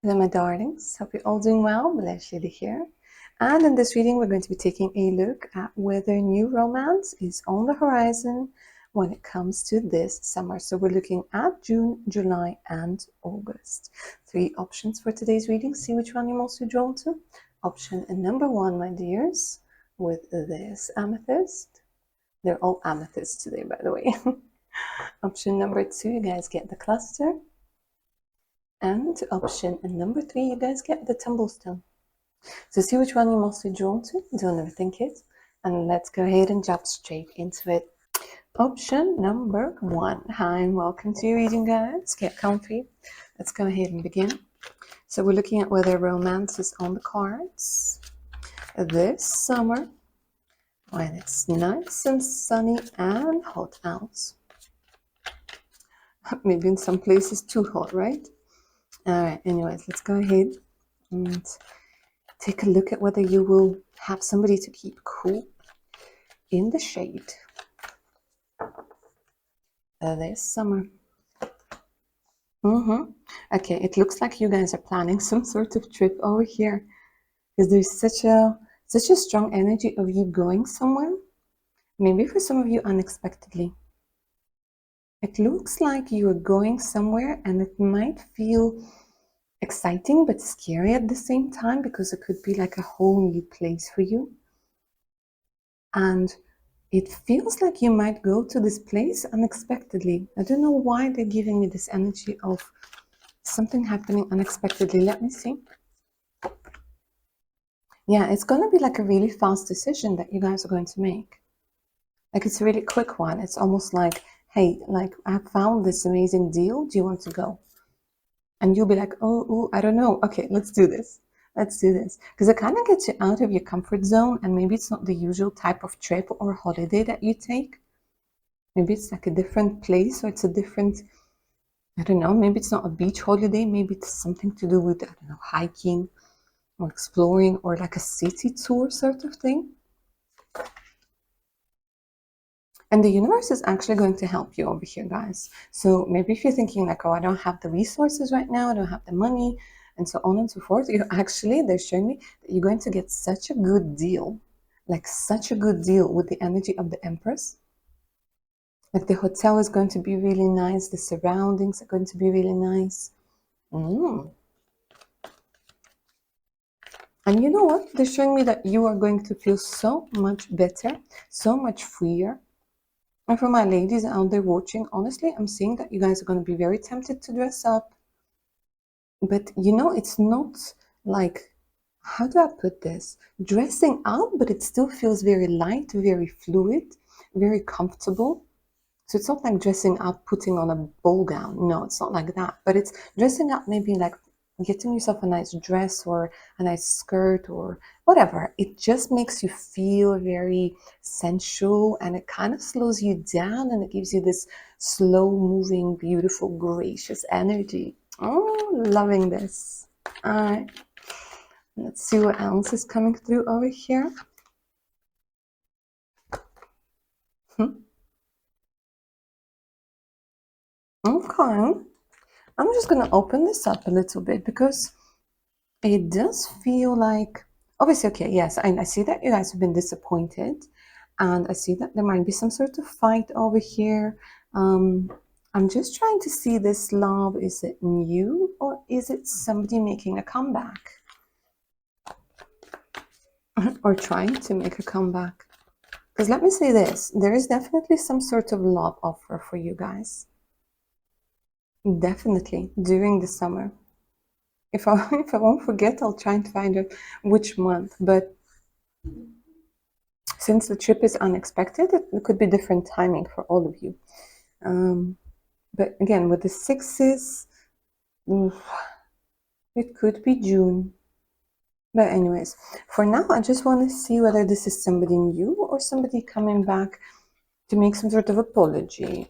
Hello, my darlings. Hope you're all doing well. Bless you to hear. And in this reading, we're going to be taking a look at whether new romance is on the horizon when it comes to this summer. So we're looking at June, July, and August. 3 options for today's reading. See which one you're mostly drawn to. Option number 1, my dears, with this amethyst. They're all amethyst today, by the way. Option number 2, you guys get the cluster. And option number 3, you guys get the tumblestone. So see which one you're mostly drawn to. Don't overthink it. And let's go ahead and jump straight into it. Option number 1. Hi and welcome to your reading, guys. Get comfy. Let's go ahead and begin. So we're looking at whether romance is on the cards this summer when it's nice and sunny and hot out. Maybe in some places too hot, right? Alright, anyways, let's go ahead and take a look at whether you will have somebody to keep cool in the shade this summer. Okay, it looks like you guys are planning some sort of trip over here because there's such a strong energy of you going somewhere. Maybe for some of you unexpectedly. It looks like you are going somewhere and it might feel exciting but scary at the same time because it could be like a whole new place for you. And it feels like you might go to this place unexpectedly. I don't know why they're giving me this energy of something happening unexpectedly. Let me see. Yeah, it's going to be like a really fast decision that you guys are going to make. Like it's a really quick one. It's almost like, hey, like I found this amazing deal. Do you want to go? And you'll be like, oh, I don't know. Okay, let's do this. Let's do this. Because it kind of gets you out of your comfort zone, and maybe it's not the usual type of trip or holiday that you take. Maybe it's like a different place, or it's a different, I don't know, maybe it's not a beach holiday, maybe it's something to do with, I don't know, hiking or exploring or like a city tour sort of thing. And the universe is actually going to help you over here, guys. So maybe if you're thinking like, oh, I don't have the resources right now, I don't have the money, and so on and so forth, they're showing me that you're going to get such a good deal, like such a good deal with the energy of the Empress. Like the hotel is going to be really nice, the surroundings are going to be really nice. And you know what? They're showing me that you are going to feel so much better, so much freer. And for my ladies out there watching, honestly, I'm seeing that you guys are going to be very tempted to dress up. But you know, it's not like, how do I put this? Dressing up, but it still feels very light, very fluid, very comfortable. So it's not like dressing up, putting on a ball gown. No, it's not like that. But it's dressing up, maybe like getting yourself a nice dress or a nice skirt or whatever. It just makes you feel very sensual, and it kind of slows you down, and it gives you this slow moving, beautiful, gracious energy. Oh, loving this. All right. Let's see what else is coming through over here. Okay. I'm just going to open this up a little bit because it does feel like, obviously, okay, yes, I see that you guys have been disappointed, and I see that there might be some sort of fight over here. I'm just trying to see this love. Is it new or is it somebody making a comeback? Or trying to make a comeback? Because let me say this, there is definitely some sort of love offer for you guys. Definitely during the summer. If I won't forget, I'll try and find out which month. But since the trip is unexpected, it could be different timing for all of you. But again, with the sixes, it could be June. But anyways, for now, I just want to see whether this is somebody new or somebody coming back to make some sort of apology.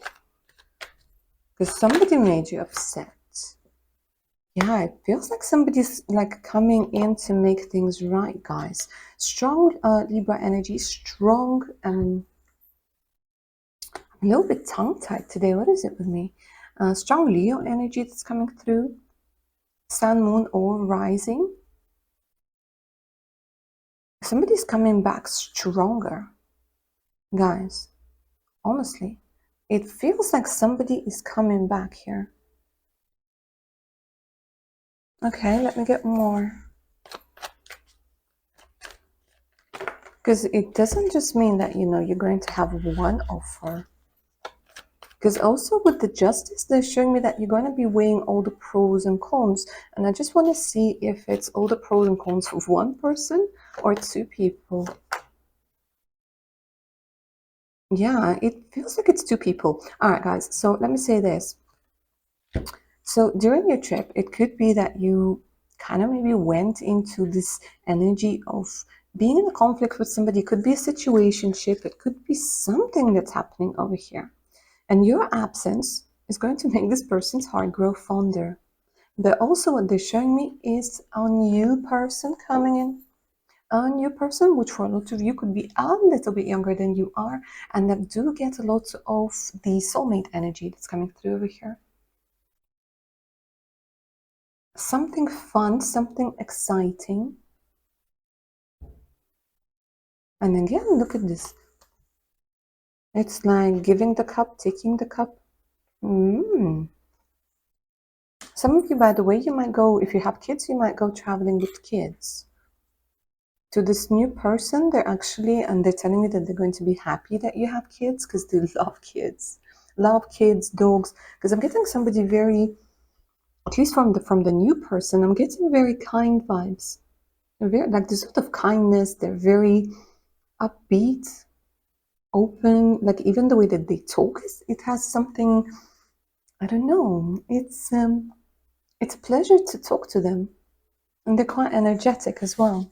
Because somebody made you upset. Yeah, it feels like somebody's like coming in to make things right, guys. Strong Libra energy, strong, I'm a little bit tongue-tied today. What is it with me? Strong Leo energy that's coming through. sun, moon, or rising. Somebody's coming back stronger. Guys, honestly, it feels like somebody is coming back here. Okay, let me get more. Because it doesn't just mean that, you're going to have one offer. Because also with the justice, they're showing me that you're going to be weighing all the pros and cons. And I just want to see if it's all the pros and cons of one person or two people. Yeah, it feels like it's two people. All right, guys. So let me say this. So during your trip, it could be that you kind of maybe went into this energy of being in a conflict with somebody. It could be a situationship. It could be something that's happening over here. And your absence is going to make this person's heart grow fonder. But also what they're showing me is a new person coming in. A new person, which for a lot of you could be a little bit younger than you are, and that do get a lot of the soulmate energy that's coming through over here. Something fun, something exciting. And again, look at this. It's like giving the cup, taking the cup. Some of you, by the way, you might go, if you have kids, you might go traveling with kids. To this new person, they're telling me that they're going to be happy that you have kids because they love kids. Love kids, dogs. Because I'm getting somebody very, at least from the new person, I'm getting very kind vibes. Very, like this sort of kindness. They're very upbeat, open. Like even the way that they talk, it has something. I don't know. It's a pleasure to talk to them, and they're quite energetic as well.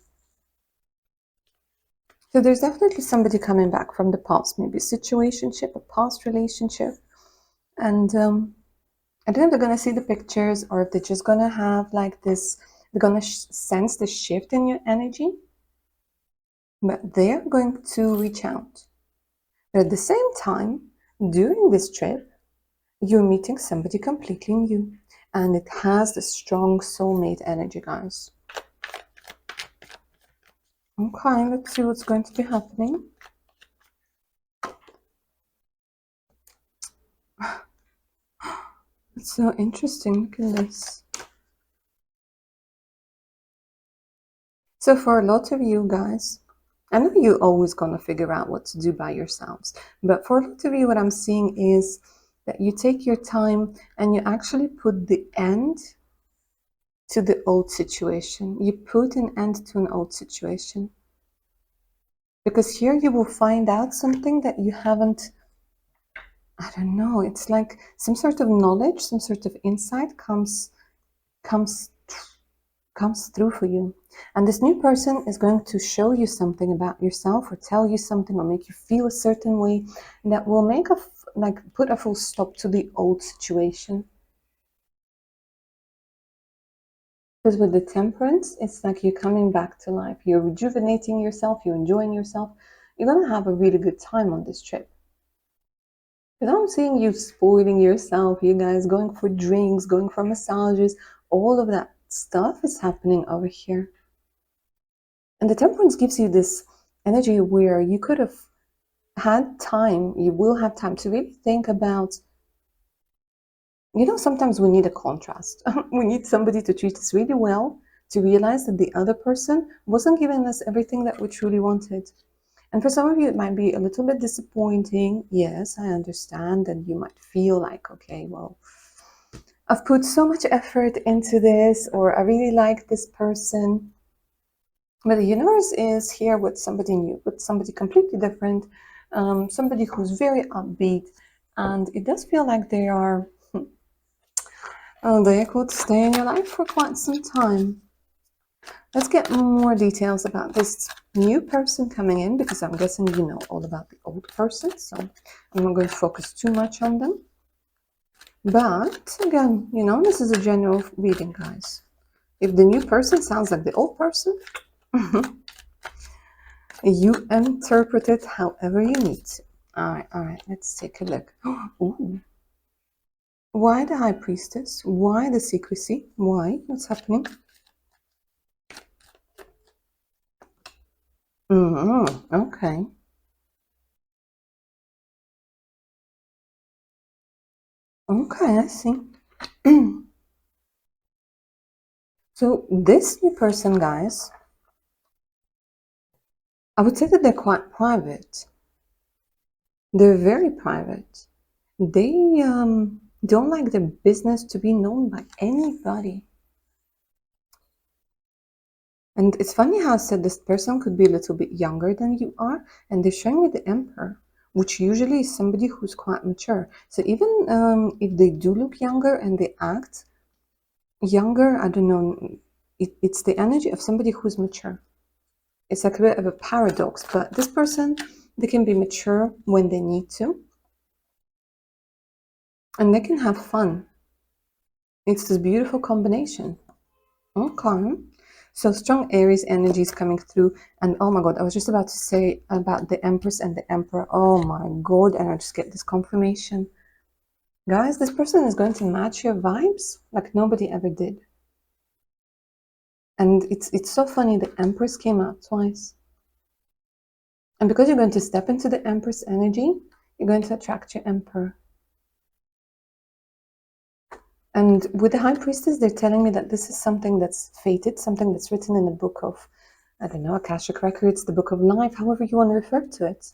So there's definitely somebody coming back from the past, maybe a situationship, a past relationship, and I don't know if they're gonna see the pictures or if they're just gonna have like this. They're gonna sense the shift in your energy, but they're going to reach out. But at the same time, during this trip, you're meeting somebody completely new, and it has the strong soulmate energy, guys. Okay, let's see what's going to be happening. It's so interesting. Look at this. So for a lot of you guys, I know you're always going to figure out what to do by yourselves, but for a lot of you, what I'm seeing is that you take your time and you actually put the end to the old situation. You put an end to an old situation. Because here you will find out something that you haven't, I don't know, it's like some sort of knowledge, some sort of insight comes through for you. And this new person is going to show you something about yourself or tell you something or make you feel a certain way that will make put a full stop to the old situation. Because with the temperance, it's like you're coming back to life. You're rejuvenating yourself, you're enjoying yourself. You're going to have a really good time on this trip. Because I'm seeing you spoiling yourself, you guys going for drinks, going for massages, all of that stuff is happening over here. And the temperance gives you this energy where you could have had time, you will have time to really think about, sometimes we need a contrast. We need somebody to treat us really well, to realize that the other person wasn't giving us everything that we truly wanted. And for some of you, it might be a little bit disappointing. Yes, I understand. And you might feel like, okay, well, I've put so much effort into this, or I really like this person. But the universe is here with somebody new, with somebody completely different, somebody who's very upbeat. And it does feel like they could stay in your life for quite some time. Let's get more details about this new person coming in, because I'm guessing you know all about the old person, so I'm not going to focus too much on them. But again, this is a general reading, guys. If the new person sounds like the old person, you interpret it however you need to. All right, let's take a look. Ooh. Why the High Priestess? Why the secrecy? Why? What's happening? Okay. Okay, I see. So this new person, guys, I would say that they're quite private. They're very private. They don't like their business to be known by anybody. And it's funny how I said this person could be a little bit younger than you are, and they're showing me the Emperor, which usually is somebody who's quite mature. So even if they do look younger and they act younger, I don't know, it's the energy of somebody who's mature. It's like a bit of a paradox, but this person, they can be mature when they need to, and they can have fun. It's this beautiful combination. Okay. So strong Aries energy is coming through. And oh my God, I was just about to say about the Empress and the Emperor. Oh my God. And I just get this confirmation. Guys, this person is going to match your vibes like nobody ever did. And it's so funny. The Empress came out twice. And because you're going to step into the Empress energy, you're going to attract your Emperor. And with the High Priestess, they're telling me that this is something that's fated, something that's written in the book of, I don't know, Akashic Records, the book of life, however you want to refer to it.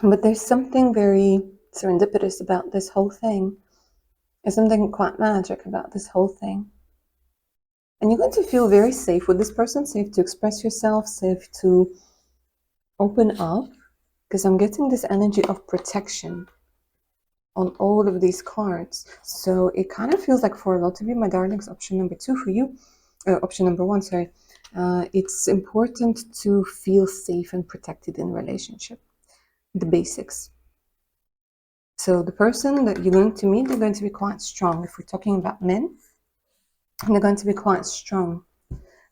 But there's something very serendipitous about this whole thing. There's something quite magic about this whole thing. And you're going to feel very safe with this person, safe to express yourself, safe to open up, because I'm getting this energy of protection on all of these cards. So it kind of feels like for a lot of you, my darlings, option number 2 for you, option number 1, sorry, it's important to feel safe and protected in a relationship. The basics. So the person that you're going to meet, they're going to be quite strong. If we're talking about men, they're going to be quite strong.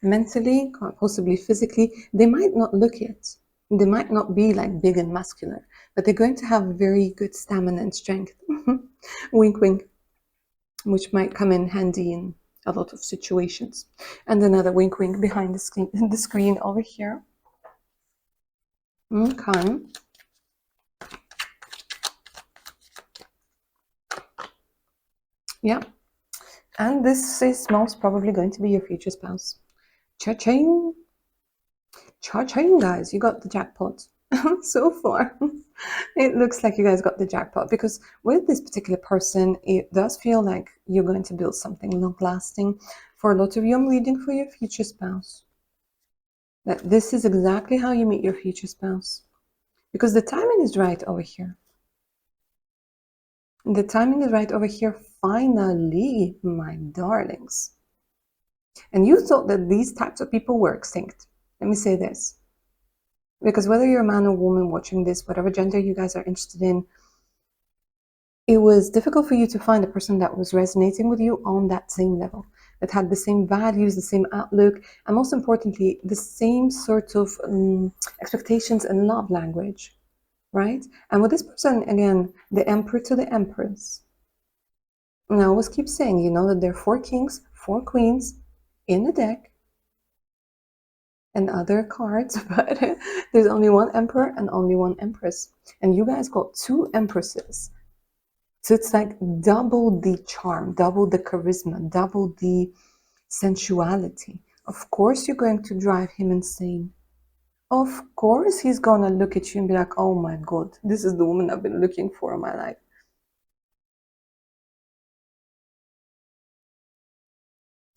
Mentally, quite possibly physically, they might not look it. They might not be like big and muscular, but they're going to have very good stamina and strength. Wink, wink. Which might come in handy in a lot of situations. And another wink, wink behind the screen over here. Okay. Yeah. And this is most probably going to be your future spouse. Cha-ching! Cha-ching, guys. You got the jackpot. So far. It looks like you guys got the jackpot because with this particular person, it does feel like you're going to build something long-lasting. For a lot of you, I'm reading for your future spouse. That this is exactly how you meet your future spouse. Because the timing is right over here. The timing is right over here, finally, my darlings. And you thought that these types of people were extinct. Let me say this. Because whether you're a man or woman watching this, whatever gender you guys are interested in, it was difficult for you to find a person that was resonating with you on that same level, that had the same values, the same outlook, and most importantly, the same sort of expectations and love language, right? And with this person, again, the Emperor to the Empress. And I always keep saying, you know, that there are 4 kings, 4 queens in the deck, and other cards, but there's only 1 emperor and only 1 empress. And you guys got 2 empresses. So it's like double the charm, double the charisma, double the sensuality. Of course, you're going to drive him insane. Of course, he's gonna look at you and be like, oh my God, this is the woman I've been looking for in my life.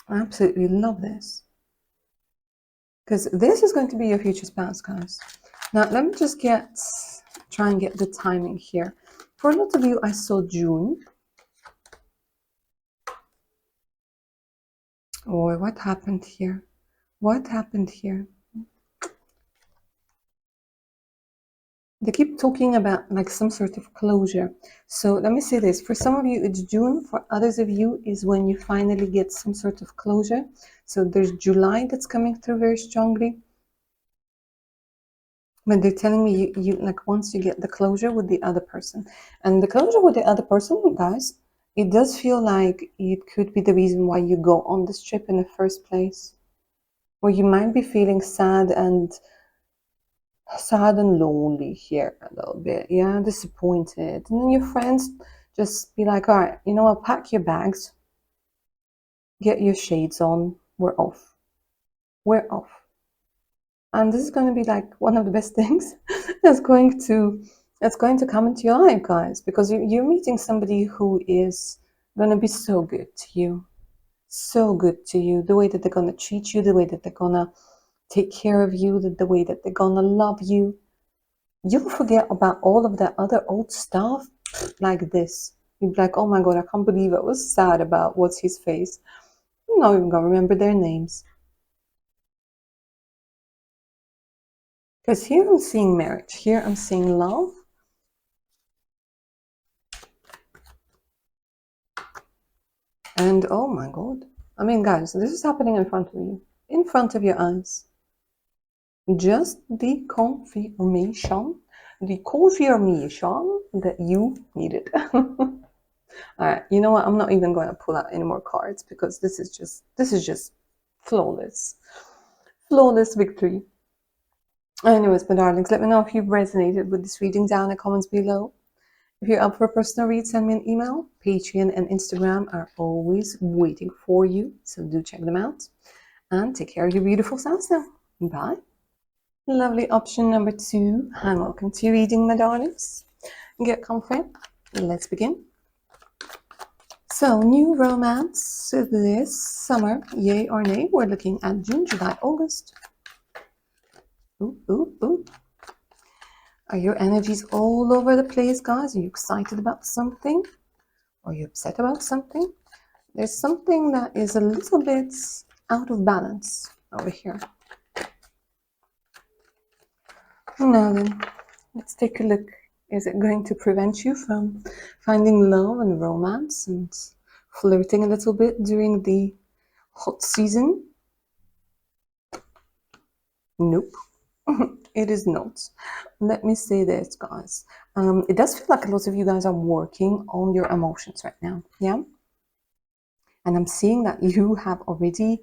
I absolutely love this. Because this is going to be your future spouse, guys. Now, let me just try and get the timing here. For a lot of you, I saw June. Or what happened here? What happened here? They keep talking about like some sort of closure. So let me say this. For some of you, it's June. For others of you, is when you finally get some sort of closure. So there's July that's coming through very strongly. But they're telling me you like once you get the closure with the other person, and the closure with the other person, guys, it does feel like it could be the reason why you go on this trip in the first place, or you might be feeling sad and lonely here a little bit, yeah, disappointed, and then your friends just be like, all right, you know what, pack your bags, get your shades on, we're off. And this is going to be like one of the best things that's going to come into your life, guys, because you're meeting somebody who is going to be so good to you, so good to you, the way that they're going to treat you, the way that they're going to take care of you, the way that they're going to love you. You'll forget about all of that other old stuff like this. You'll be like, oh my god, I can't believe I was sad about what's his face. You're not even going to remember their names. Because here I'm seeing marriage, here I'm seeing love. And oh my god. I mean, guys, this is happening in front of you, in front of your eyes. Just the confirmation that you needed. All right, you know what? I'm not even going to pull out any more cards because this is just flawless. Flawless victory. Anyways, my darlings, let me know if you've resonated with this reading down in the comments below. If you're up for a personal read, send me an email. Patreon and Instagram are always waiting for you, so do check them out. And take care of your beautiful selves now. Bye. Lovely option number 2. And welcome to your reading, my darlings. Get comfy. Let's begin. So, new romance this summer, yay or nay? We're looking at June, July, August. Ooh, ooh, ooh. Are your energies all over the place, guys? Are you excited about something? Are you upset about something? There's something that is a little bit out of balance over here. Now then, let's take a look. Is it going to prevent you from finding love and romance and flirting a little bit during the hot season? Nope. It is not. Let me say this, guys. It does feel like a lot of you guys are working on your emotions right now, yeah? And I'm seeing that you have already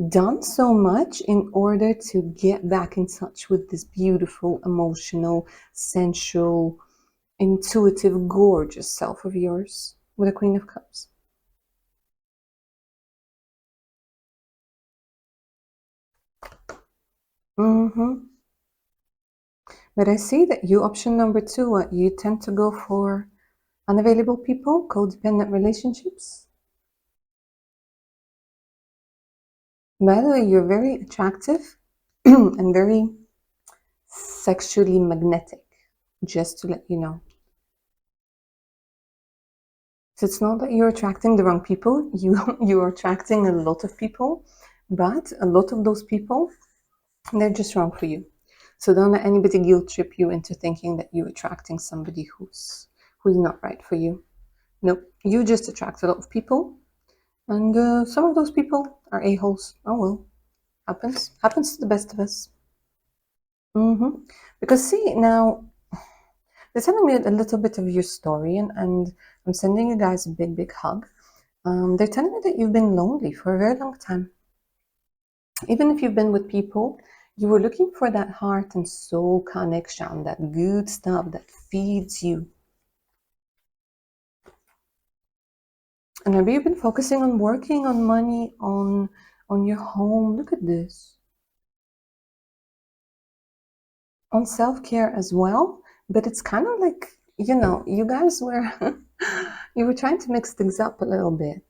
done so much in order to get back in touch with this beautiful, emotional, sensual, intuitive, gorgeous self of yours with the Queen of Cups. But I see that you, option number 2, you tend to go for unavailable people, codependent relationships. By the way, you're very attractive and very sexually magnetic, just to let you know. So it's not that you're attracting the wrong people, you're attracting a lot of people, but a lot of those people, they're just wrong for you. So don't let anybody guilt trip you into thinking that you're attracting somebody who's not right for you. Nope, you just attract a lot of people, and some of those people are a-holes. Oh well, happens to the best of us. Because see, now they're telling me a little bit of your story, and I'm sending you guys a big hug. They're telling me that you've been lonely for a very long time. Even if you've been with people, you were looking for that heart and soul connection, that good stuff that feeds you. And maybe you've been focusing on working on money, on your home. Look at this. On self-care as well. But it's kind of like, you guys were you were trying to mix things up a little bit.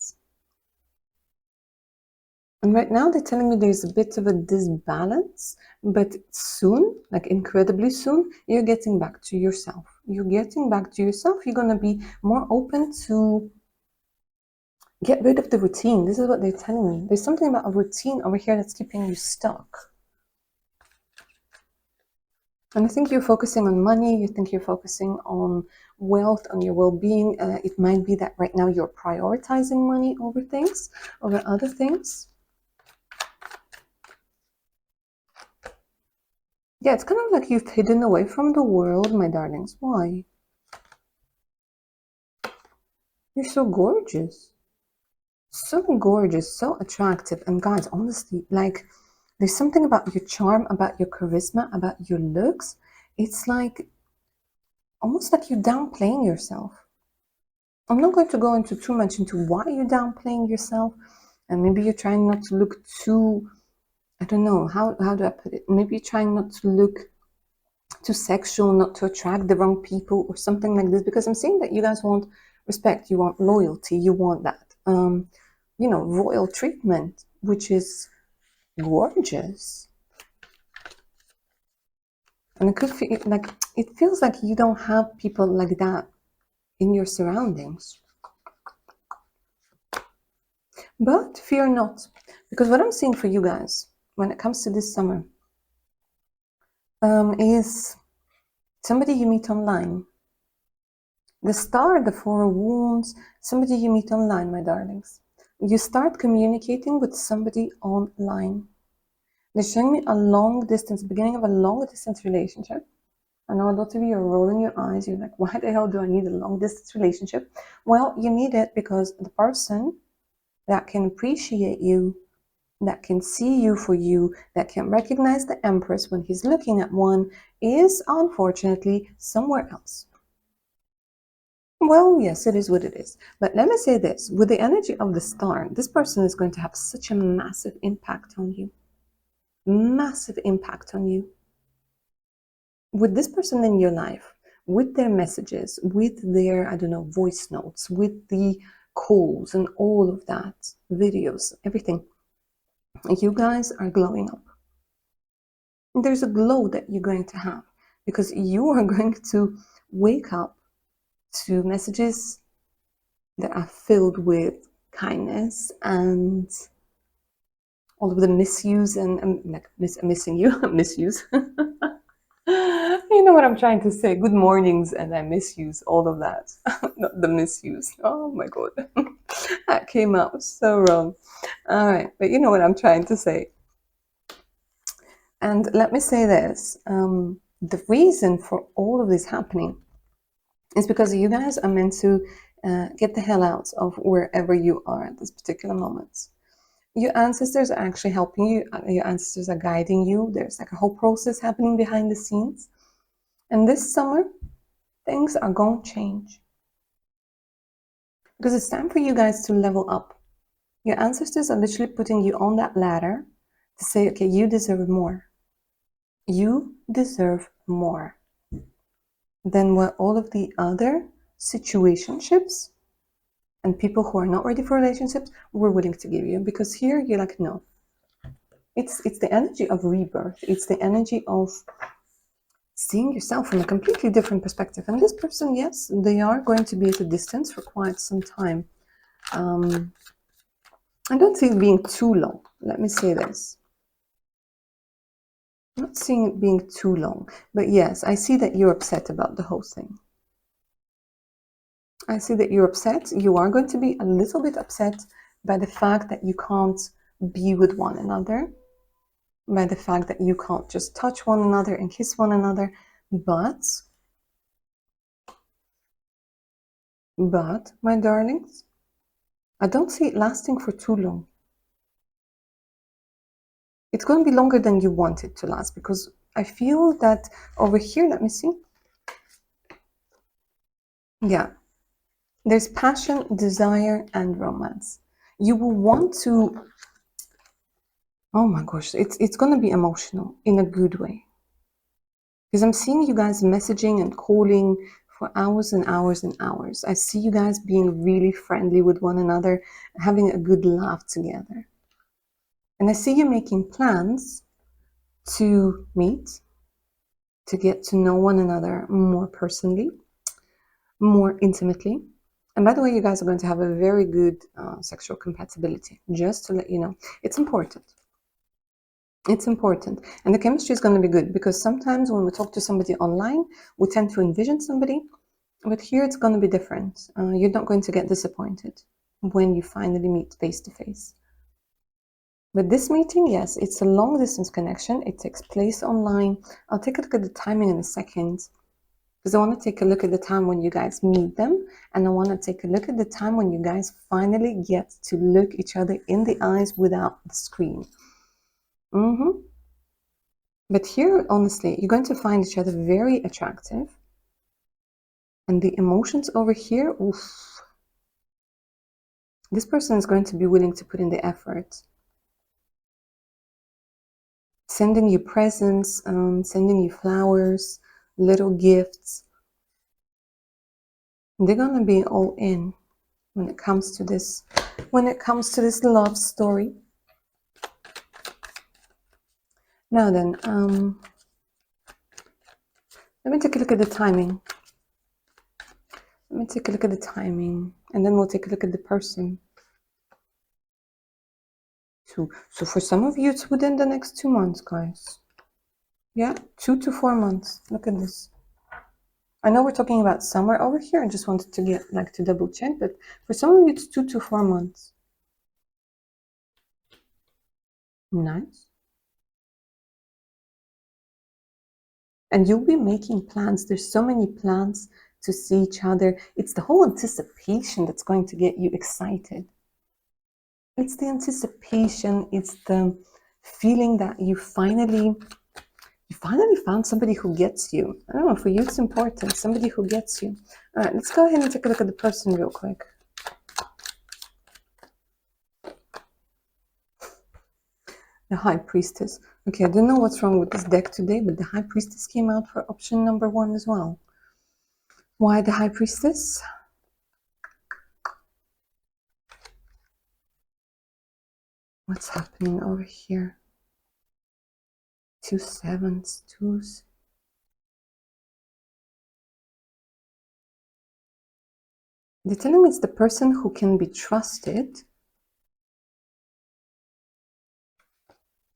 And right now they're telling me there's a bit of a disbalance, but soon, like incredibly soon, you're getting back to yourself. You're getting back to yourself. You're going to be more open to get rid of the routine. This is what they're telling me. There's something about a routine over here that's keeping you stuck. And I think you're focusing on money. You think you're focusing on wealth, on your well-being. It might be that right now you're prioritizing money over things, over other things. Yeah, it's kind of like you've hidden away from the world, my darlings. Why? You're so gorgeous. So gorgeous, so attractive. And guys, honestly, like, there's something about your charm, about your charisma, about your looks. It's like almost like you're downplaying yourself. I'm not going to go into too much into why you're downplaying yourself. And maybe you're trying not to look too, I don't know, how do I put it? Maybe you're trying not to look too sexual, not to attract the wrong people or something like this. Because I'm seeing that you guys want respect, you want loyalty, you want that, royal treatment, which is gorgeous. And it could feel like it feels like you don't have people like that in your surroundings. But fear not, because what I'm seeing for you guys when it comes to this summer is somebody you meet online. The star, the four of wands, somebody you meet online, my darlings. You start communicating with somebody online. They're showing me a long distance, beginning of a long distance relationship. I know a lot of you are rolling your eyes. You're like, why the hell do I need a long distance relationship? Well, you need it because the person that can appreciate you, that can see you for you, that can recognize the Empress when he's looking at one, is unfortunately somewhere else. Well, yes, it is what it is. But let me say this, with the energy of the star, this person is going to have such a massive impact on you. Massive impact on you. With this person in your life, with their messages, with their, I don't know, voice notes, with the calls and all of that, videos, everything, you guys are glowing up. There's a glow that you're going to have because you are going to wake up to messages that are filled with kindness and all of the misuse and like missing you, misuse. You know what I'm trying to say. Good mornings and I misuse all of that. Not the misuse. Oh my God. That came out so wrong. All right. But you know what I'm trying to say. And let me say this. The reason for all of this happening is because you guys are meant to get the hell out of wherever you are at this particular moment. Your ancestors are actually helping you. Your ancestors are guiding you. There's like a whole process happening behind the scenes. And this summer, things are going to change. Because it's time for you guys to level up. Your ancestors are literally putting you on that ladder to say, okay, you deserve more. You deserve more than what all of the other situationships and people who are not ready for relationships were willing to give you. Because here you're like, no. It's the energy of rebirth. It's the energy of seeing yourself from a completely different perspective. And this person, yes, they are going to be at a distance for quite some time. I don't see it being too long. Let me say this. I'm not seeing it being too long. But yes, I see that you're upset about the whole thing. I see that you're upset. You are going to be a little bit upset by the fact that you can't be with one another, by the fact that you can't just touch one another and kiss one another. But, my darlings, I don't see it lasting for too long. It's going to be longer than you want it to last because I feel that over here, let me see. Yeah, there's passion, desire, and romance. You will want to, oh my gosh, it's going to be emotional in a good way. Because I'm seeing you guys messaging and calling for hours and hours and hours. I see you guys being really friendly with one another, having a good laugh together. And I see you making plans to meet, to get to know one another more personally, more intimately. And by the way, you guys are going to have a very good sexual compatibility, just to let you know. It's important. It's important. And the chemistry is going to be good because sometimes when we talk to somebody online, we tend to envision somebody, but here it's going to be different. You're not going to get disappointed when you finally meet face to face. But this meeting, yes, it's a long distance connection. It takes place online. I'll take a look at the timing in a second, because I want to take a look at the time when you guys meet them, and I want to take a look at the time when you guys finally get to look each other in the eyes without the screen. But here, honestly, you're going to find each other very attractive. And the emotions over here, oof. This person is going to be willing to put in the effort. Sending you presents, sending you flowers, little gifts. They're going to be all in when it comes to this love story. Now then, let me take a look at the timing. And then we'll take a look at the person. So for some of you, it's within the next 2 months, guys. Yeah, 2 to 4 months. Look at this. I know we're talking about summer over here. I just wanted to get to double check, but for some of you, it's 2 to 4 months. Nice. And you'll be making plans. There's so many plans to see each other. It's the whole anticipation that's going to get you excited. It's the anticipation. It's the feeling that you finally found somebody who gets you. I don't know, for you it's important. Somebody who gets you. All right, let's go ahead and take a look at the person real quick. The High Priestess. Okay, I don't know what's wrong with this deck today, but the High Priestess came out for option number 1 as well. Why the High Priestess? What's happening over here? 2 sevens, 2s. They're telling me it's the person who can be trusted,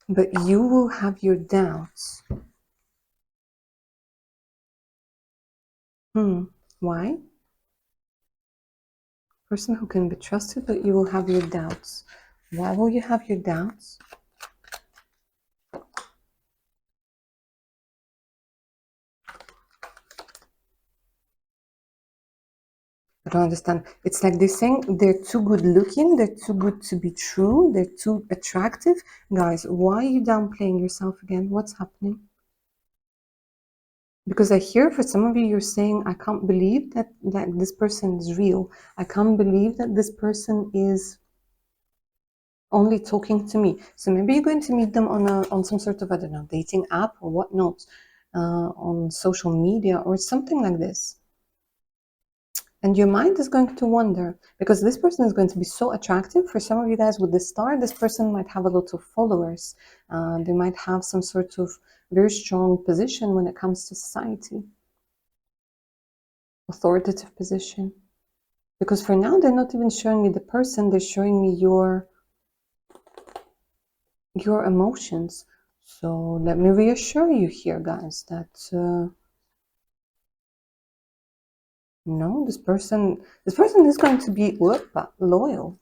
but you will have your doubts. Why? Person who can be trusted, but you will have your doubts. Why will you have your doubts? I don't understand. It's like they're saying they're too good looking, they're too good to be true, they're too attractive. Guys, why are you downplaying yourself again? What's happening? Because I hear for some of you, you're saying, I can't believe that this person is real. I can't believe that this person is only talking to me. So maybe you're going to meet them on some sort of, I don't know, dating app or whatnot, on social media or something like this. And your mind is going to wonder, because this person is going to be so attractive. For some of you guys with the star, this person might have a lot of followers. They might have some sort of very strong position when it comes to society. Authoritative position. Because for now, they're not even showing me the person, they're showing me your emotions. So let me reassure you here, guys, that no, this person is going to be loyal.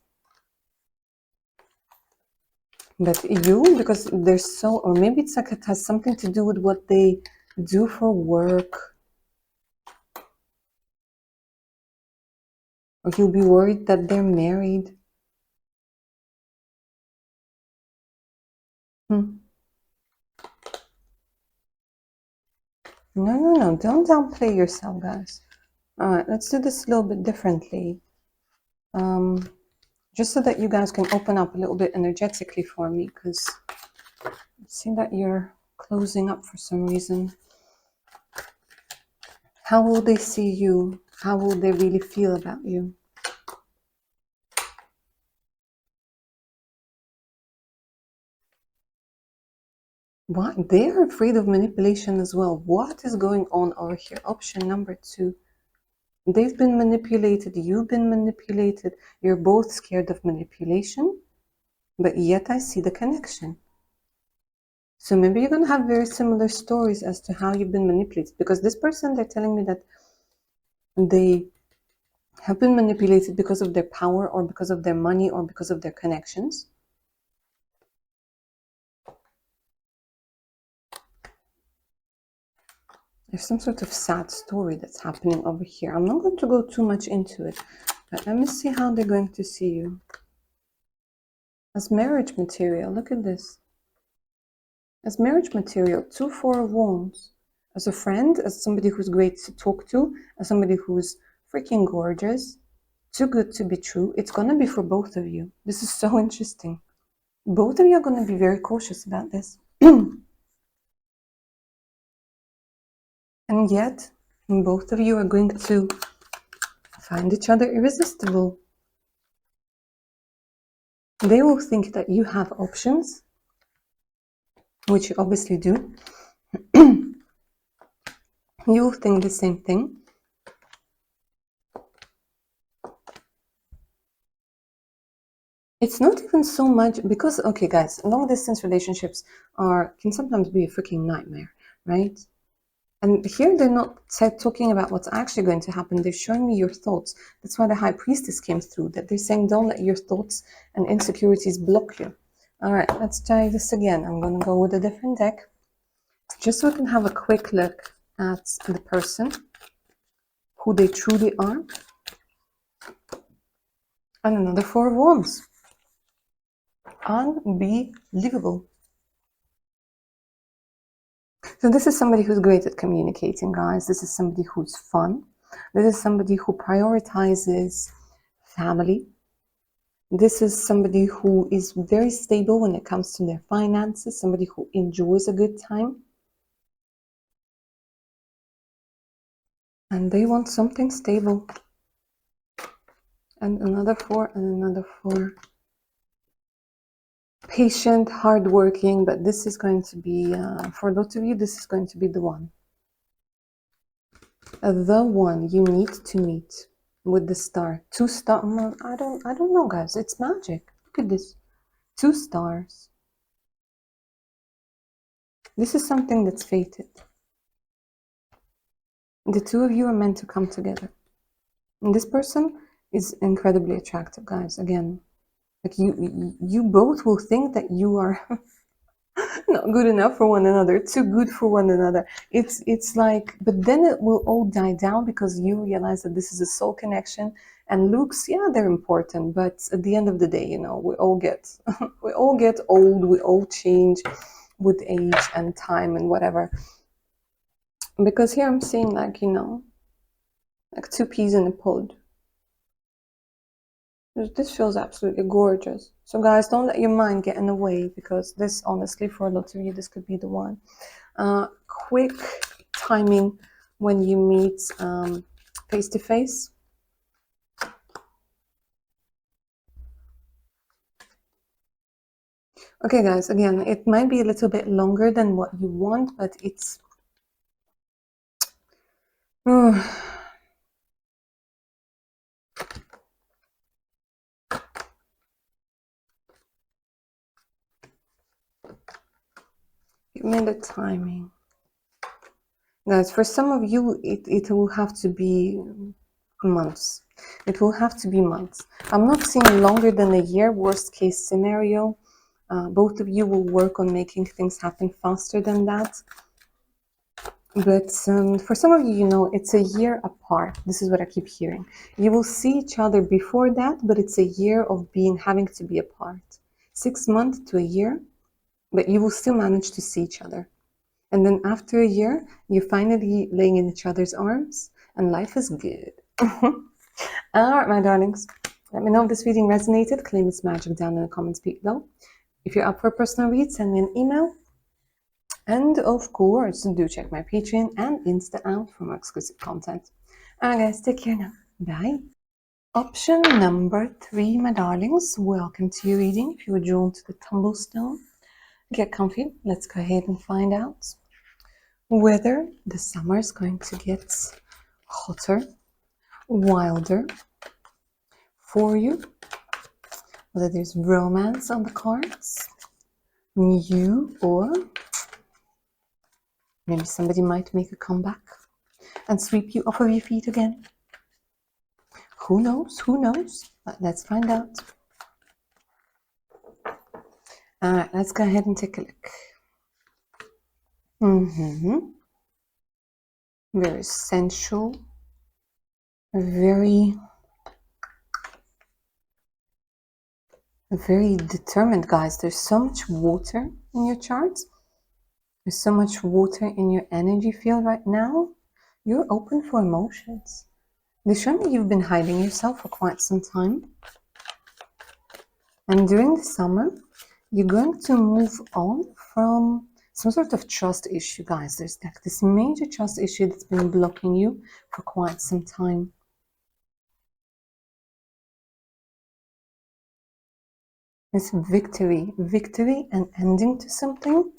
But you, because they're so, or maybe it's like it has something to do with what they do for work. Or you'll be worried that they're married. No, don't downplay yourself, guys. All right, let's do this a little bit differently. Just so that you guys can open up a little bit energetically for me, because I see that you're closing up for some reason. How will they see you? How will they really feel about you? What? They're afraid of manipulation as well. What is going on over here? Option number 2. They've been manipulated. You've been manipulated. You're both scared of manipulation, but yet I see the connection. So maybe you're going to have very similar stories as to how you've been manipulated. Because this person, they're telling me that they have been manipulated because of their power or because of their money or because of their connections. There's some sort of sad story that's happening over here. I'm not going to go too much into it, but let me see how they're going to see you. As marriage material, look at this. As marriage material, 2 4 of Wands. As a friend, as somebody who's great to talk to, as somebody who's freaking gorgeous, too good to be true. It's going to be for both of you. This is so interesting. Both of you are going to be very cautious about this. And yet, both of you are going to find each other irresistible. They will think that you have options, which you obviously do. You will think the same thing. It's not even so much because, okay, guys, long distance relationships can sometimes be a freaking nightmare, right? And here they're not talking about what's actually going to happen. They're showing me your thoughts. That's why the High Priestess came through, that they're saying don't let your thoughts and insecurities block you. All right, let's try this again. I'm going to go with a different deck, just so we can have a quick look at the person, who they truly are. And another 4 of Wands. Unbelievable. So this is somebody who's great at communicating, guys. This is somebody who's fun. This is somebody who prioritizes family. This is somebody who is very stable when it comes to their finances, somebody who enjoys a good time. And they want something stable. And another 4 and another 4. Patient, hardworking, but this is going to be, for a lot of you, this is going to be the one. The one you need to meet with the star. 2 star. I don't know, guys. It's magic. Look at this. 2 stars. This is something that's fated. The 2 of you are meant to come together. And this person is incredibly attractive, guys. Again, like you both will think that you are not good enough for one another, too good for one another. It's like, but then it will all die down because you realize that this is a soul connection. And looks, yeah, they're important, but at the end of the day, you know, we all get we all get old, we all change with age and time and whatever. Because here I'm seeing, like, you know, like 2 peas in a pod. This feels absolutely gorgeous. So guys, don't let your mind get in the way, because this, honestly, for a lot of you, this could be the one. Quick timing when you meet face to face. Okay, guys, again, it might be a little bit longer than what you want, but it's... Give me the timing. Guys, for some of you, it will have to be months. It will have to be months. I'm not seeing longer than a year, worst case scenario. Both of you will work on making things happen faster than that. But for some of you, you know, it's a year apart. This is what I keep hearing. You will see each other before that, but it's a year of having to be apart. 6 months to a year, but you will still manage to see each other. And then after a year, you're finally laying in each other's arms, and life is good. All right, my darlings. Let me know if this reading resonated. Claim its magic down in the comments below. If you're up for a personal read, send me an email. And of course, do check my Patreon and Insta out for more exclusive content. Alright guys, take care now. Bye. Option number 3, my darlings. Welcome to your reading. If you were drawn to the Tumblestone, get comfy. Let's go ahead and find out whether the summer is going to get hotter, wilder for you, whether there's romance on the cards, you, or maybe somebody might make a comeback and sweep you off of your feet again. Who knows? Who knows? But let's find out. All right, let's go ahead and take a look. very sensual, very determined, guys. There's so much water in your charts. There's so much water in your energy field right now. You're open for emotions. They show me you've been hiding yourself for quite some time. And during the summer, you're going to move on from some sort of trust issue, guys. There's like this major trust issue that's been blocking you for quite some time. It's victory and ending to something.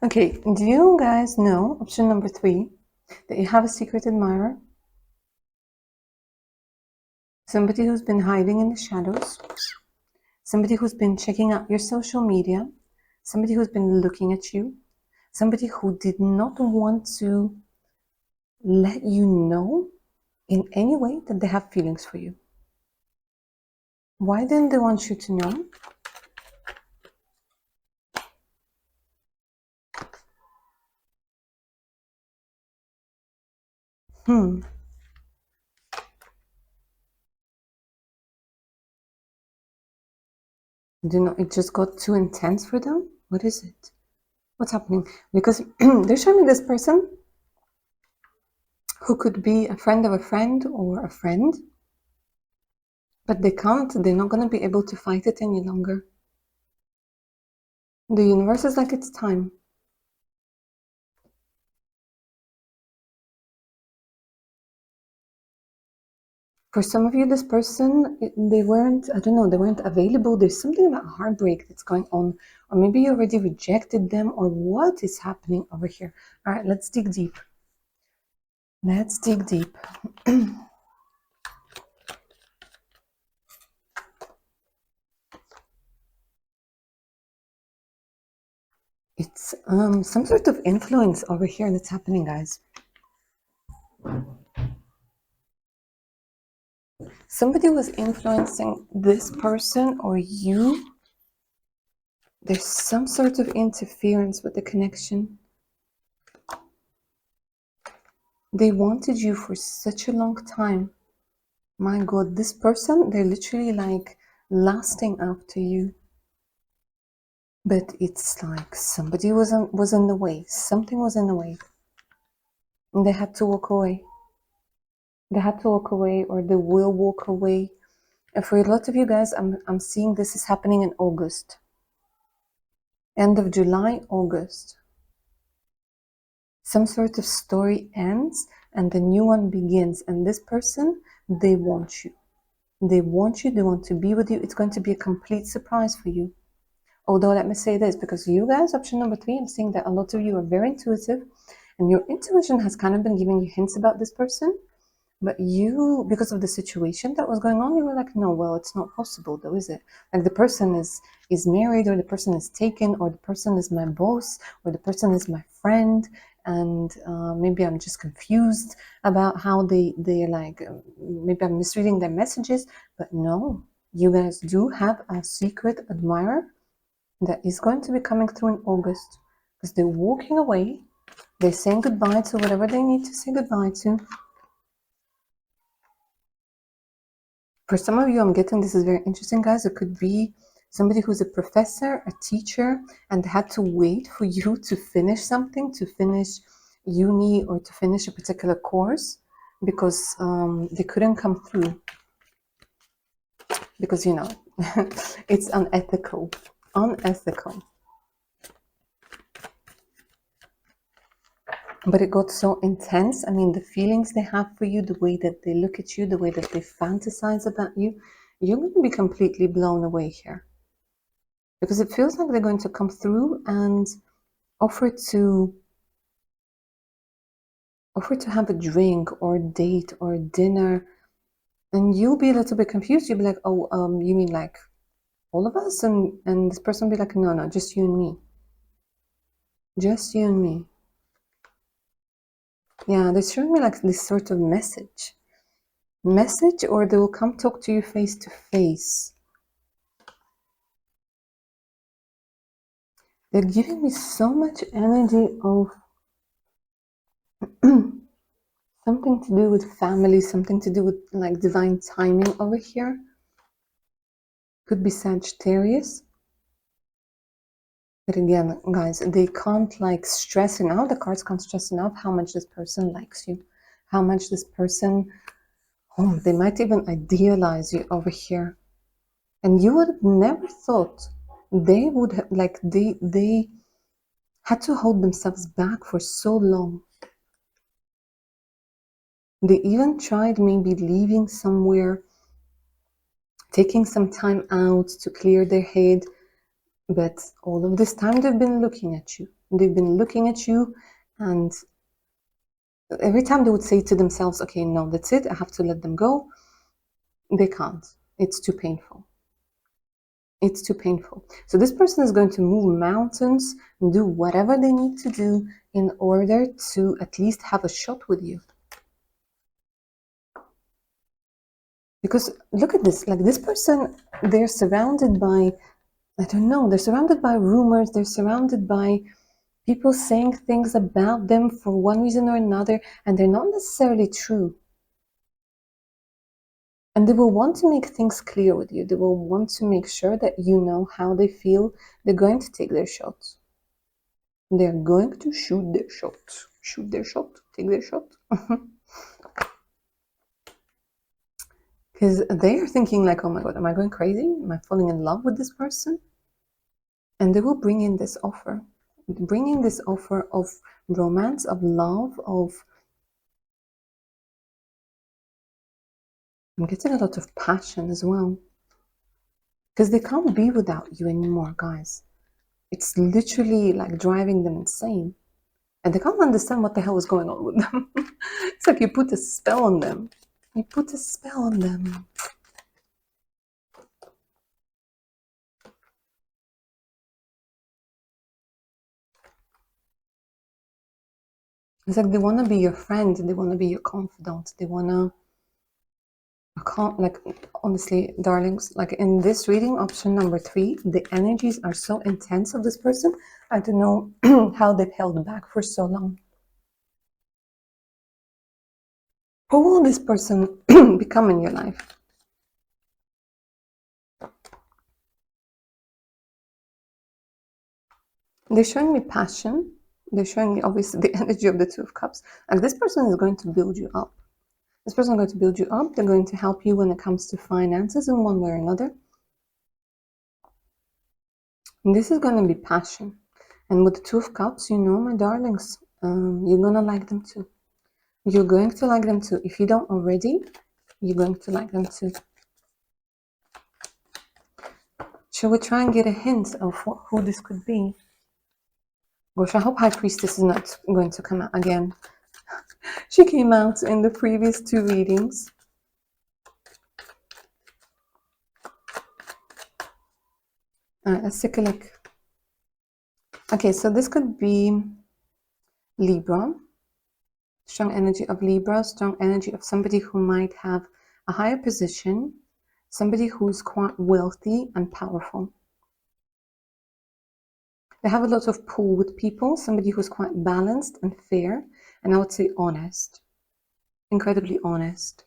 Okay, do you guys know, option number 3, that you have a secret admirer? Somebody who's been hiding in the shadows. Somebody who's been checking out your social media. Somebody who's been looking at you. Somebody who did not want to let you know in any way that they have feelings for you. Why didn't they want you to know? It just got too intense for them? What is it? What's happening? Because they're showing me this person who could be a friend of a friend or a friend, but they're not going to be able to fight it any longer. The universe is like, it's time. For some of you, this person, they weren't available. There's something about heartbreak that's going on. Or maybe you already rejected them, or what is happening over here? All right, let's dig deep. Let's dig deep. It's some sort of influence over here that's happening, guys. Somebody was influencing this person or you. There's some sort of interference with the connection. They wanted you for such a long time. My God, this person, they're literally like lasting after you. But it's like somebody was in the way. Something was in the way. And they had to walk away. They had to walk away, or they will walk away. And for a lot of you guys, I'm seeing this is happening in August. End of July, August. Some sort of story ends and the new one begins. And this person, they want you. They want you. They want to be with you. It's going to be a complete surprise for you. Although, let me say this, because you guys, option number 3, I'm seeing that a lot of you are very intuitive, and your intuition has kind of been giving you hints about this person. But you, because of the situation that was going on, you were like, no, well, it's not possible though, is it? Like the person is married, or the person is taken, or the person is my boss, or the person is my friend, and maybe I'm just confused about how they're like, maybe I'm misreading their messages. But no, you guys do have a secret admirer that is going to be coming through in August, because they're walking away. They're saying goodbye to whatever they need to say goodbye to. For some of you, I'm getting this is very interesting, guys. It could be somebody who's a professor, a teacher, and had to wait for you to finish something, to finish uni or to finish a particular course, because they couldn't come through. Because, you know, it's unethical. Unethical. But it got so intense. I mean, the feelings they have for you, the way that they look at you, the way that they fantasize about you, you're going to be completely blown away here. Because it feels like they're going to come through and offer to have a drink or a date or a dinner. And you'll be a little bit confused. You'll be like, oh, you mean like all of us? And this person will be like, no, just you and me. Just you and me. Yeah, they're showing me like this sort of message, or they will come talk to you face to face. They're giving me so much energy of something to do with family, something to do with like divine timing over here. Could be Sagittarius. But again, guys, they can't like stress enough, the cards can't stress enough how much this person likes you, how much this person, oh, they might even idealize you over here. And you would have never thought they would have, like, they had to hold themselves back for so long. They even tried maybe leaving somewhere, taking some time out to clear their head. But all of this time they've been looking at you. They've been looking at you, and every time they would say to themselves, okay, no, that's it, I have to let them go. They can't. It's too painful. It's too painful. So this person is going to move mountains and do whatever they need to do in order to at least have a shot with you. Because look at this, like this person, they're surrounded by, I don't know, they're surrounded by rumors, they're surrounded by people saying things about them for one reason or another, and they're not necessarily true. And they will want to make things clear with you. They will want to make sure that you know how they feel. They're going to take their shot. They're going to shoot their shot. Shoot their shot. Take their shot. Because they are thinking like, oh my God, am I going crazy? Am I falling in love with this person? And they will bring in this offer. Bring in this offer of romance, of love, of... I'm getting a lot of passion as well. Because they can't be without you anymore, guys. It's literally like driving them insane. And they can't understand what the hell is going on with them. It's like you put a spell on them. You put a spell on them. It's like they want to be your friend. They want to be your confidant. They want to... I can't, like, honestly, darlings, like in this reading, option number 3, the energies are so intense of this person. I don't know how they've held back for so long. Who will this person become in your life? They're showing me passion. They're showing me, obviously, the energy of the Two of Cups. And this person is going to build you up. This person is going to build you up. They're going to help you when it comes to finances in one way or another. And this is going to be passion. And with the Two of Cups, you know, my darlings, you're going to like them too. You're going to like them too. If you don't already, you're going to like them too. Shall we try and get a hint of who this could be? Gosh, I hope High Priestess is not going to come out again. She came out in the previous 2 readings. Alright, let's take a look. Okay, so this could be Libra. Strong energy of Libra, strong energy of somebody who might have a higher position, somebody who's quite wealthy and powerful. They have a lot of pull with people, somebody who's quite balanced and fair, and I would say honest, incredibly honest.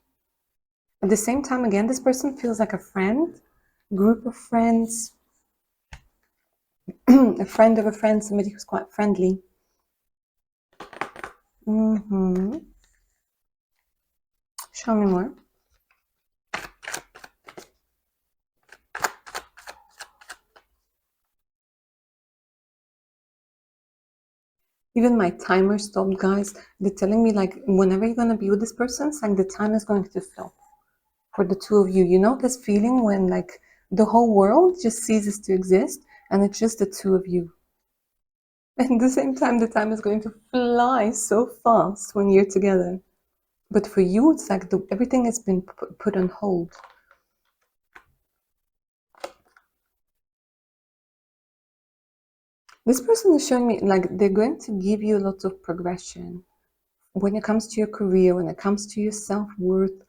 At the same time, again, this person feels like a friend, group of friends, a friend of a friend, somebody who's quite friendly. Show me more. Even my timer stopped, guys. They're telling me, like, whenever you're going to be with this person, it's like the time is going to stop for the two of you. You know this feeling when, like, the whole world just ceases to exist and it's just the two of you. And at the same time, the time is going to fly so fast when you're together. But for you, it's like everything has been put on hold. This person is showing me, like, they're going to give you a lot of progression when it comes to your career, when it comes to your self-worth.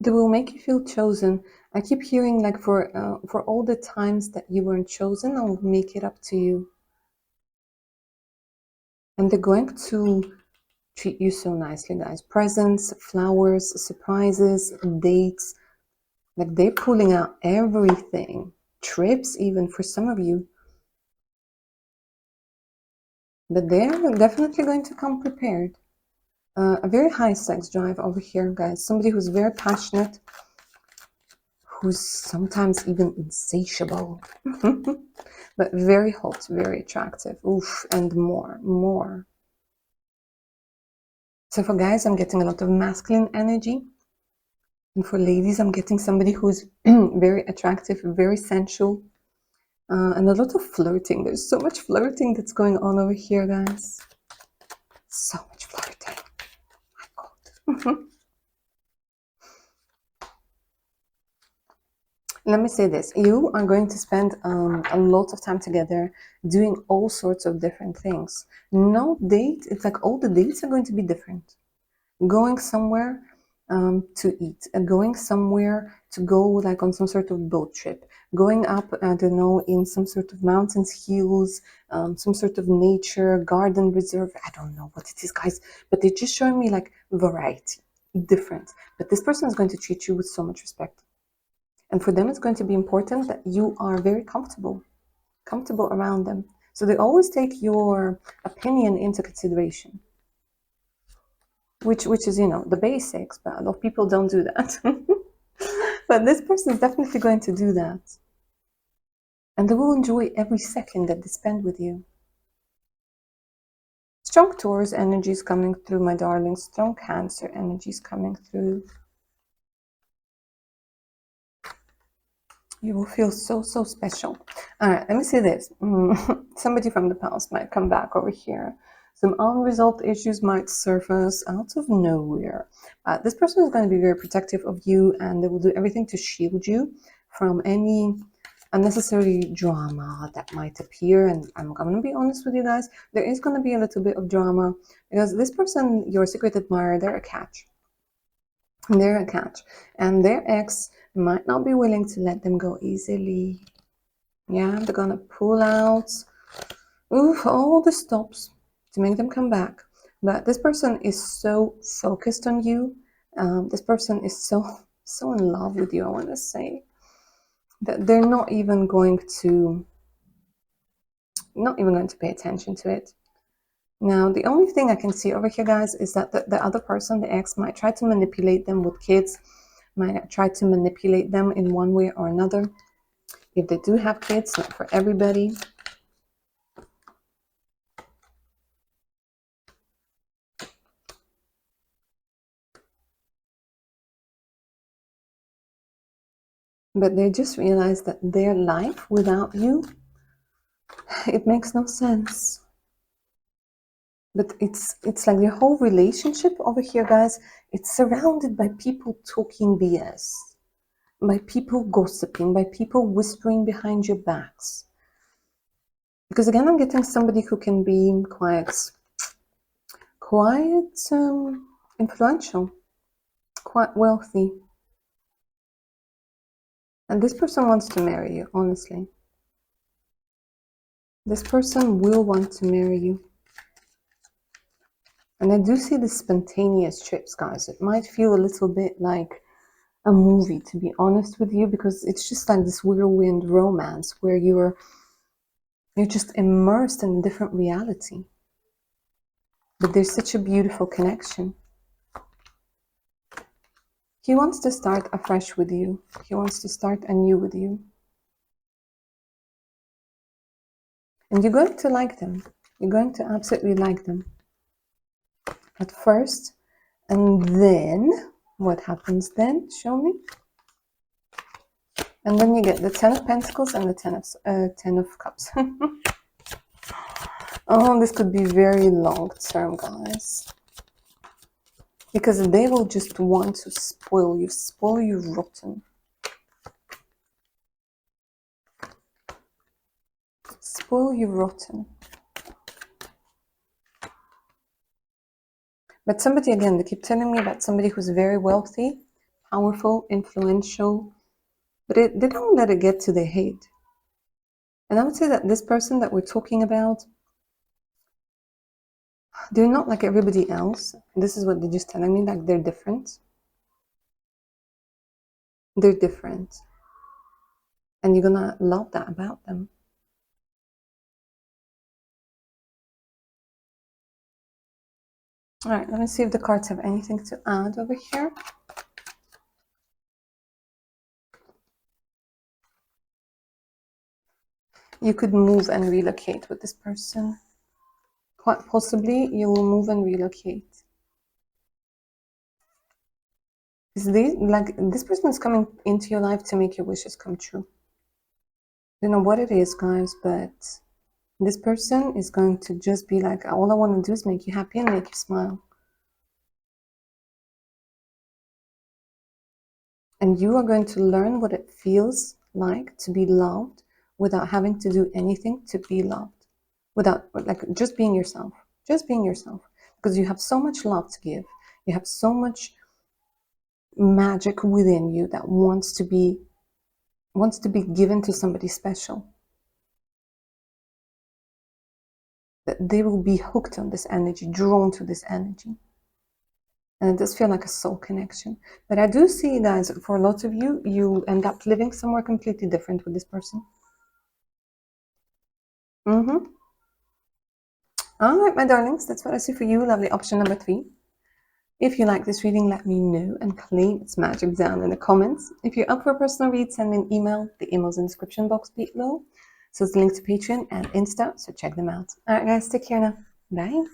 They're They will make you feel chosen. I keep hearing like for all the times that you weren't chosen, I will make it up to you. And they're going to treat you so nicely, guys. Presents, flowers, surprises, dates. Like they're pulling out everything. Trips, even for some of you. But they're definitely going to come prepared. A very high sex drive over here, guys. Somebody who's very passionate, who's sometimes even insatiable. But very hot, very attractive. Oof, and more. So for guys, I'm getting a lot of masculine energy. And for ladies, I'm getting somebody who's very attractive, very sensual, and a lot of flirting. There's so much flirting that's going on over here, guys. So much flirting. My God. Let me say this. You are going to spend a lot of time together doing all sorts of different things. No date, it's like all the dates are going to be different. Going somewhere to eat, going somewhere to go like on some sort of boat trip, going up, I don't know, in some sort of mountains, hills, some sort of nature, garden reserve. I don't know what it is, guys, but they're just showing me like variety, different. But this person is going to treat you with so much respect. And for them, it's going to be important that you are very comfortable around them. So they always take your opinion into consideration. Which is, you know, the basics, but a lot of people don't do that. But this person is definitely going to do that. And they will enjoy every second that they spend with you. Strong Taurus energy is coming through, my darling. Strong Cancer energy is coming through. You will feel so special. All right, let me see this. Somebody from the past might come back over here. Some unresolved issues might surface out of nowhere. This person is going to be very protective of you, and they will do everything to shield you from any unnecessary drama that might appear. And I'm going to be honest with you guys, there is going to be a little bit of drama because this person, your secret admirer, they're a catch. They're a catch. And their ex might not be willing to let them go easily. Yeah, they're gonna pull out all the stops to make them come back. But this person is so focused on you. This person is so in love with you, I want to say, that they're not even going to pay attention to it. Now, the only thing I can see over here, guys, is that the other person, the ex, might try to manipulate them with kids, might try to manipulate them in one way or another. If they do have kids, not for everybody. But they just realize that their life without you, it makes no sense. But it's like the whole relationship over here, guys, it's surrounded by people talking BS, by people gossiping, by people whispering behind your backs. Because again, I'm getting somebody who can be quite influential, quite wealthy. And this person wants to marry you, honestly. This person will want to marry you. And I do see the spontaneous trips, guys. It might feel a little bit like a movie, to be honest with you, because it's just like this whirlwind romance where you're just immersed in a different reality. But there's such a beautiful connection. He wants to start afresh with you. He wants to start anew with you. And you're going to like them. You're going to absolutely like them. At first, and then, what happens then? Show me. And then you get the 10 of Pentacles and the 10 of Cups. Oh, this could be very long term, guys. Because they will just want to spoil you rotten. Spoil you rotten. But somebody, again, they keep telling me about somebody who's very wealthy, powerful, influential, but they don't let it get to their head. And I would say that this person that we're talking about, they're not like everybody else. This is what they're just telling me, like they're different. They're different. And you're gonna love that about them. All right, let me see if the cards have anything to add over here. You could move and relocate with this person. Quite possibly you will move and relocate. This person is coming into your life to make your wishes come true. I don't know what it is, guys, but this person is going to just be like, all I want to do is make you happy and make you smile. And you are going to learn what it feels like to be loved without having to do anything to be loved. Without, like, just being yourself. Just being yourself. Because you have so much love to give. You have so much magic within you that wants to be given to somebody special. That they will be hooked on this energy, drawn to this energy. And it does feel like a soul connection. But I do see, guys, for a lot of you, you end up living somewhere completely different with this person. All right, my darlings, that's what I see for you. Lovely option number 3. If you like this reading, let me know and claim its magic down in the comments. If you're up for a personal read, send me an email. The email's in the description box below. So it's the link to Patreon and Insta, so check them out. All right, guys, take care now. Bye.